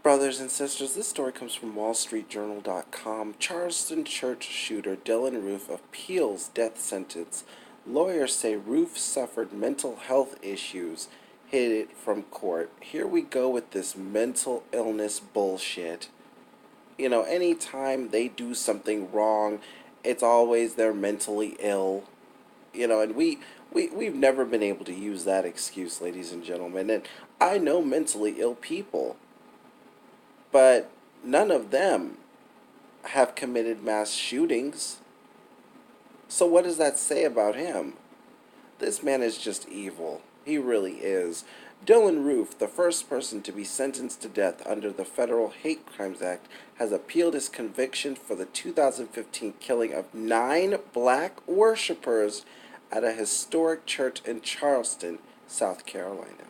Brothers and sisters, this story comes from WallStreetJournal.com. Charleston church shooter Dylann Roof appeals death sentence. Lawyers say Roof suffered mental health issues. Hid it from court. Here we go with this mental illness bullshit. Anytime they do something wrong, it's always they're mentally ill. And we've never been able to use that excuse, ladies and gentlemen. And I know mentally ill people, but none of them have committed mass shootings. So what does that say about him? This man is just evil. He really is. Dylann Roof, the first person to be sentenced to death under the Federal Hate Crimes Act, has appealed his conviction for the 2015 killing of 9 black worshipers at a historic church in Charleston, South Carolina.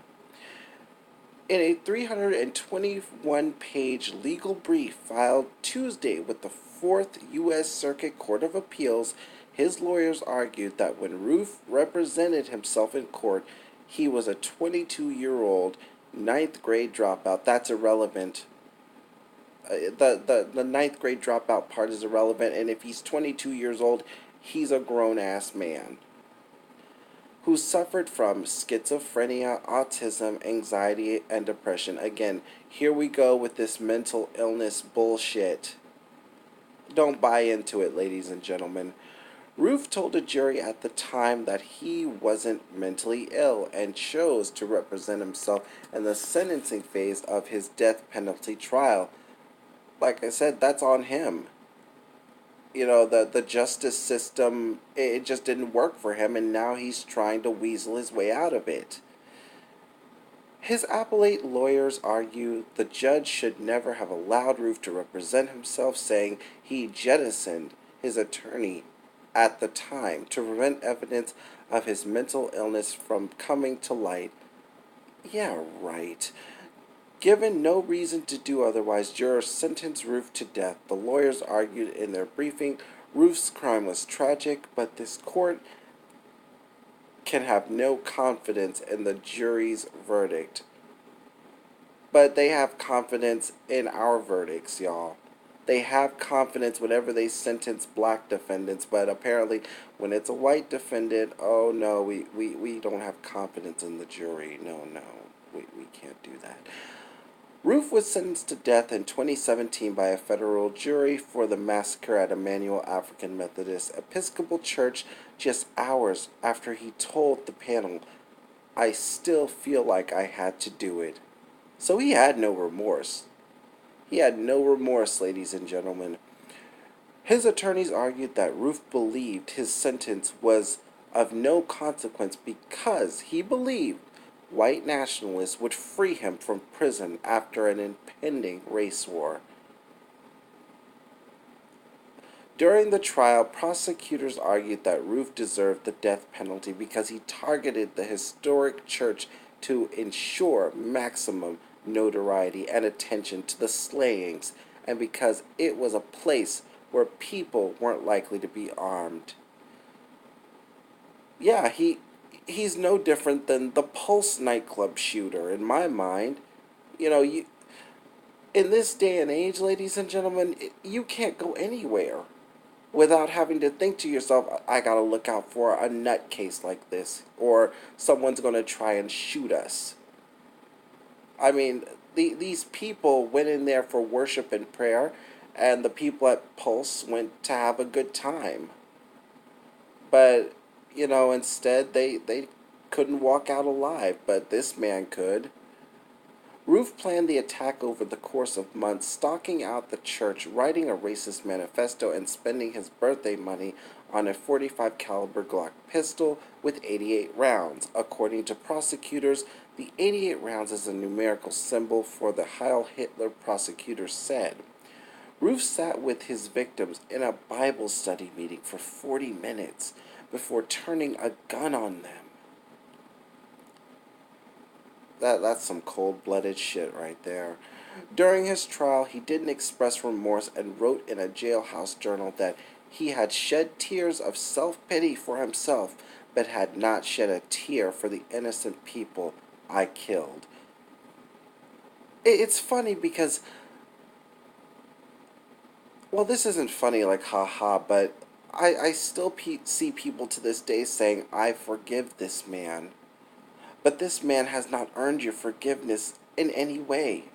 In a 321-page legal brief filed Tuesday with the Fourth U.S. Circuit Court of Appeals, his lawyers argued that when Roof represented himself in court, he was a 22-year-old ninth grade dropout. That's irrelevant. The ninth grade dropout part is irrelevant, and if he's 22 years old, he's a grown-ass man who suffered from schizophrenia, autism, anxiety, and depression. Again, here we go with this mental illness bullshit. Don't buy into it, ladies and gentlemen. Roof told a jury at the time that he wasn't mentally ill and chose to represent himself in the sentencing phase of his death penalty trial. Like I said, that's on him. The justice system, it just didn't work for him, and now he's trying to weasel his way out of it. His appellate lawyers argue the judge should never have allowed Roof to represent himself, saying he jettisoned his attorney at the time to prevent evidence of his mental illness from coming to light. Yeah, right. Given no reason to do otherwise, jurors sentenced Roof to death. The lawyers argued in their briefing Roof's crime was tragic, but this court can have no confidence in the jury's verdict. But they have confidence in our verdicts, y'all. They have confidence whenever they sentence black defendants, but apparently when it's a white defendant, oh no, we don't have confidence in the jury. No, we can't do that. Roof was sentenced to death in 2017 by a federal jury for the massacre at Emmanuel African Methodist Episcopal Church just hours after he told the panel, "I still feel like I had to do it." So he had no remorse. He had no remorse, ladies and gentlemen. His attorneys argued that Roof believed his sentence was of no consequence because he believed white nationalists would free him from prison after an impending race war. During the trial, prosecutors argued that Roof deserved the death penalty because he targeted the historic church to ensure maximum notoriety and attention to the slayings, and because it was a place where people weren't likely to be armed. Yeah, he's no different than the Pulse nightclub shooter in my mind. In this day and age, ladies and gentlemen, you can't go anywhere without having to think to yourself, I gotta look out for a nutcase like this, or someone's gonna try and shoot us. I mean, these people went in there for worship and prayer, and the people at Pulse went to have a good time. But, instead they couldn't walk out alive, but this man could. Roof planned the attack over the course of months, stalking out the church, writing a racist manifesto, and spending his birthday money on a .45 caliber Glock pistol with 88 rounds. According to prosecutors, the 88 rounds is a numerical symbol for the Heil Hitler, prosecutors said. Roof sat with his victims in a Bible study meeting for 40 minutes before turning a gun on them. That's some cold-blooded shit right there. During his trial, he didn't express remorse and wrote in a jailhouse journal that he had shed tears of self-pity for himself, but had not shed a tear for the innocent people I killed. it's funny because, well, this isn't funny like haha, but I still see people to this day saying, I forgive this man. But this man has not earned your forgiveness in any way.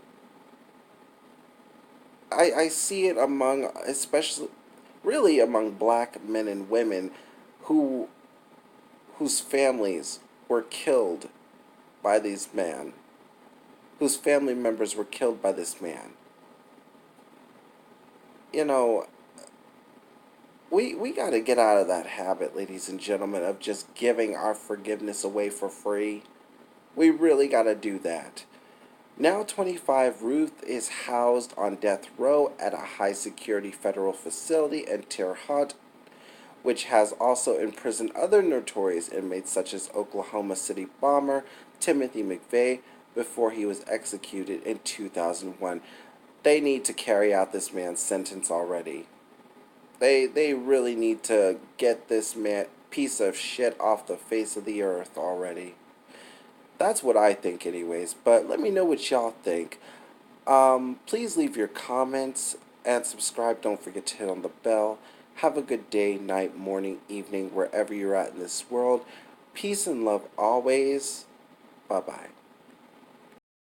I see it among, especially, really among black men and women who whose families were killed by these men, whose family members were killed by this man. You know, we got to get out of that habit, ladies and gentlemen, of just giving our forgiveness away for free. We really got to do that. Now 25, Ruth is housed on death row at a high security federal facility in Terre Haute, which has also imprisoned other notorious inmates such as Oklahoma City bomber Timothy McVeigh before he was executed in 2001. They need to carry out this man's sentence already. They really need to get this man piece of shit off the face of the earth already. That's what I think anyways, but let me know what y'all think. Please leave your comments and subscribe. Don't forget to hit on the bell. Have a good day, night, morning, evening, wherever you're at in this world. Peace and love always. Bye bye.